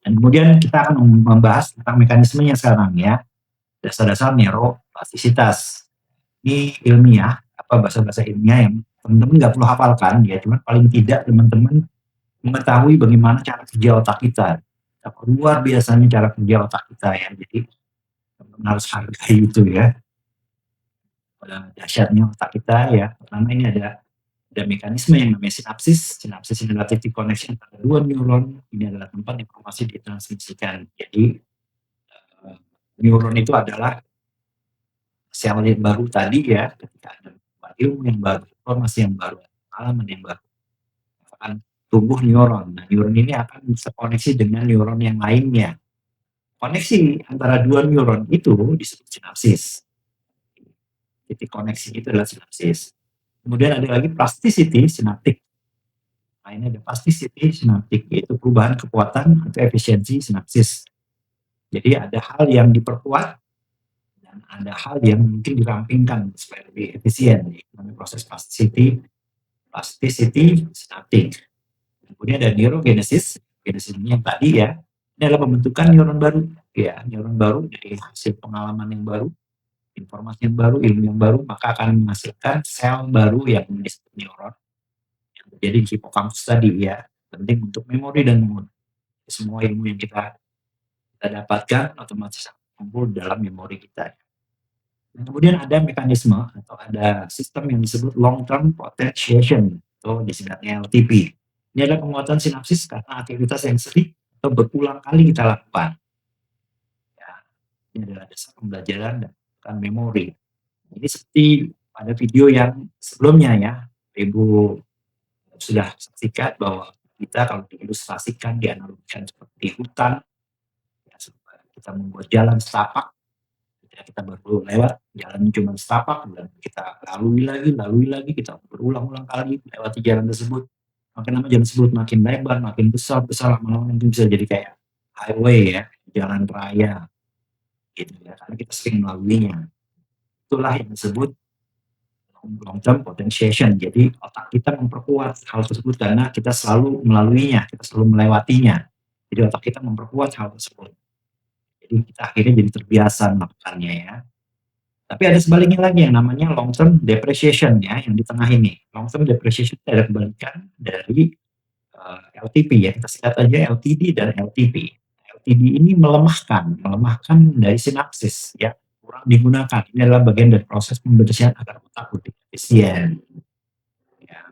Dan kemudian kita akan membahas tentang mekanismenya sekarang ya, dasar-dasar neuroplastisitas. Ini ilmiah, bahasa-bahasa ilmiah yang teman-teman nggak perlu hafalkan ya, cuman paling tidak teman-teman mengetahui bagaimana cara kerja otak kita. Betapa luar biasanya cara kerja otak kita ya, jadi teman-teman harus hargai itu ya, dahsyatnya otak kita ya. Pertama ini ada mekanisme yang namanya sinapsis. Sinapsis ini adalah titik koneksi antara dua neuron. Ini adalah tempat informasi ditransmisikan. Jadi neuron itu adalah sel yang baru tadi ya. Ketika ada ilmu yang baru, informasi yang baru, pengalaman yang baru, akan tumbuh neuron. Nah, neuron ini akan terkoneksi dengan neuron yang lainnya. Koneksi antara dua neuron itu disebut sinapsis. Titik koneksi itu adalah sinapsis. Kemudian ada lagi plasticity sinaptik. Nah, ini ada plasticity sinaptik, yaitu perubahan kekuatan atau efisiensi sinapsis. Jadi ada hal yang diperkuat dan ada hal yang mungkin dirampingkan supaya lebih efisien. Namanya proses plasticity sinaptik. Kemudian ada neurogenesis. Genesis ini yang tadi ya. Ini adalah pembentukan neuron baru. Ya, neuron baru dari hasil pengalaman yang baru, informasi yang baru, ilmu yang baru, maka akan menghasilkan sel baru yang disebut neuron. Yang terjadi di hipokampus tadi ya. Penting untuk memori dan semua ilmu yang kita dapatkan otomatis kumpul dalam memori kita. Dan kemudian ada mekanisme atau ada sistem yang disebut long term potentiation atau disingkatnya LTP. Ini adalah penguatan sinapsis karena aktivitas yang sering atau berulang kali kita lakukan. Ya, ini adalah dasar pembelajaran dan memori. Ini seperti pada video yang sebelumnya ya, Ibu sudah saksikan bahwa kita kalau diilustrasikan, dianalogikan seperti hutan, ya, kita membuat jalan setapak, kita baru lewat jalan cuma setapak, dan kita lalui lagi, kita berulang-ulang kali lewati jalan tersebut. Makin lama jalan tersebut makin lebar, makin besar, lama-lama mungkin bisa jadi kayak highway ya, jalan raya, gitu ya, karena kita sering melaluinya. Itulah yang disebut long term potentiation. Jadi otak kita memperkuat hal tersebut karena kita selalu melaluinya, kita selalu melewatinya. Jadi otak kita memperkuat hal tersebut. Jadi kita akhirnya jadi terbiasa melakukannya ya. Tapi ada sebaliknya lagi yang namanya long term depreciation ya, yang di tengah ini. Long term depreciation ada kebalikan dari LTP ya. Kita singkat aja LTD dan LTP. LTD ini melemahkan dari sinapsis ya, kurang digunakan. Ini adalah bagian dari proses pembersihan agar otak lebih efisien. Ya.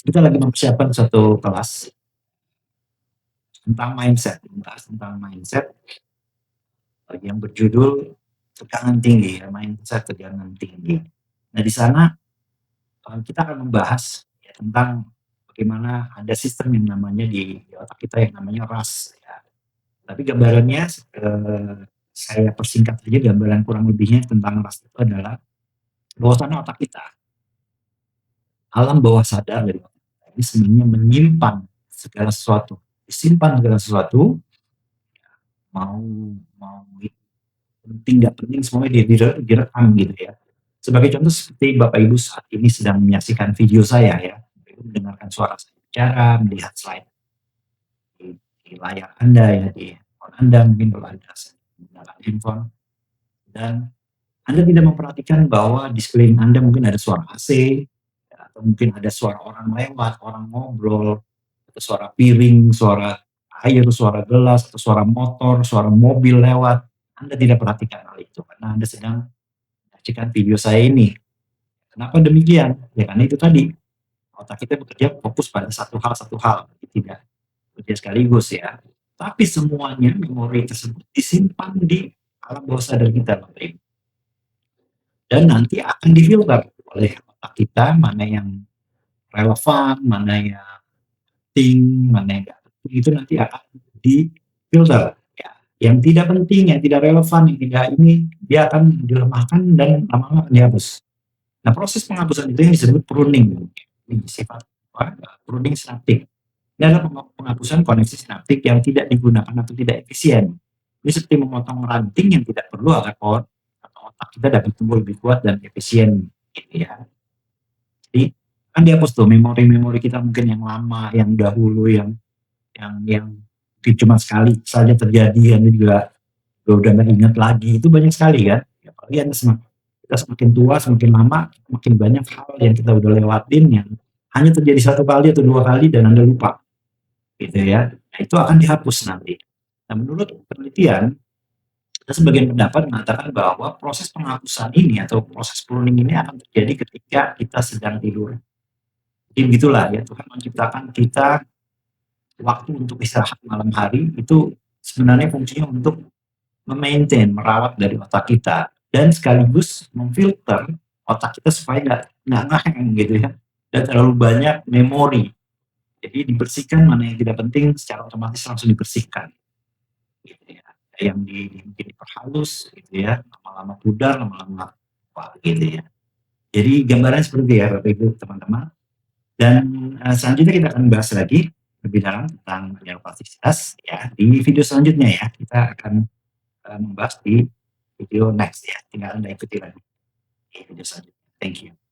Kita lagi mempersiapkan satu kelas tentang mindset, membahas tentang mindset yang berjudul tegangan tinggi ya, mindset tegangan tinggi. Nah, di sana kita akan membahas ya, tentang bagaimana ada sistem yang namanya di otak kita yang namanya RAS ya. Tapi gambarannya saya persingkat saja, gambaran kurang lebihnya tentang RAS itu adalah bahwasannya otak kita, alam bawah sadar dari otak kita ini sebenarnya menyimpan segala sesuatu, disimpan segala sesuatu, mau penting nggak penting semuanya direkam gitu ya. Sebagai contoh seperti Bapak Ibu saat ini sedang menyaksikan video saya ya, mendengarkan suara saya bicara, melihat slide di layar Anda ya, di handphone Anda mungkin kalau Anda menggunakan handphone, dan Anda tidak memperhatikan bahwa di sekeliling Anda mungkin ada suara AC, ya, atau mungkin ada suara orang lewat, orang ngobrol, atau suara piring, suara air, suara gelas, atau suara motor, suara mobil lewat. Anda tidak perhatikan hal itu karena Anda sedang menyaksikan video saya ini. Kenapa demikian? Ya karena itu tadi, otak kita bekerja fokus pada satu hal, tidak bekerja sekaligus ya. Tapi semuanya memori tersebut disimpan di alam bawah sadar kita, Bapak Ibu. Dan nanti akan difilter oleh otak kita mana yang relevan, mana yang penting, mana yang enggak penting, itu nanti akan difilter ya. Yang tidak penting, yang tidak relevan, yang tidak ini, dia akan dilemahkan dan lama-lama akan dihapus. Nah, proses penghapusan itu yang disebut pruning. Ini sifat pruning sinaptik. Ini adalah penghapusan koneksi sinaptik yang tidak digunakan atau tidak efisien. Ini seperti memotong ranting yang tidak perlu agar otak kita dapat tumbuh lebih kuat dan efisien gitu ya. Jadi kan dihapus tuh memori-memori kita mungkin yang lama, yang dahulu, yang mungkin cuma sekali saja terjadi, Anda juga udah nggak ingat lagi, itu banyak sekali kan. Ya apalagi Anda kita semakin tua, semakin lama, makin banyak hal yang kita udah lewatin yang hanya terjadi 1 kali atau 2 kali dan Anda lupa, gitu ya. Nah, itu akan dihapus nanti. Nah, menurut penelitian, ada sebagian pendapat mengatakan bahwa proses penghapusan ini atau proses pruning ini akan terjadi ketika kita sedang tidur. Jadi begitulah ya, Tuhan menciptakan kita waktu untuk istirahat malam hari itu sebenarnya fungsinya untuk merawat dari otak kita dan sekaligus memfilter otak kita supaya nggak ngehang gitu ya, dan terlalu banyak memori. Jadi dibersihkan mana yang tidak penting secara otomatis langsung dibersihkan, gitu ya. Yang mungkin diperhalus gitu ya, lama-lama pudar, lama-lama apa gitu ya. Jadi gambarannya seperti ya Bapak Ibu teman-teman. Dan selanjutnya kita akan bahas lagi lebih dalam tentang neuroplastisitas ya di video selanjutnya ya. Kita akan membahas di video next ya. Tinggal Anda ikuti lagi di video selanjutnya. Thank you.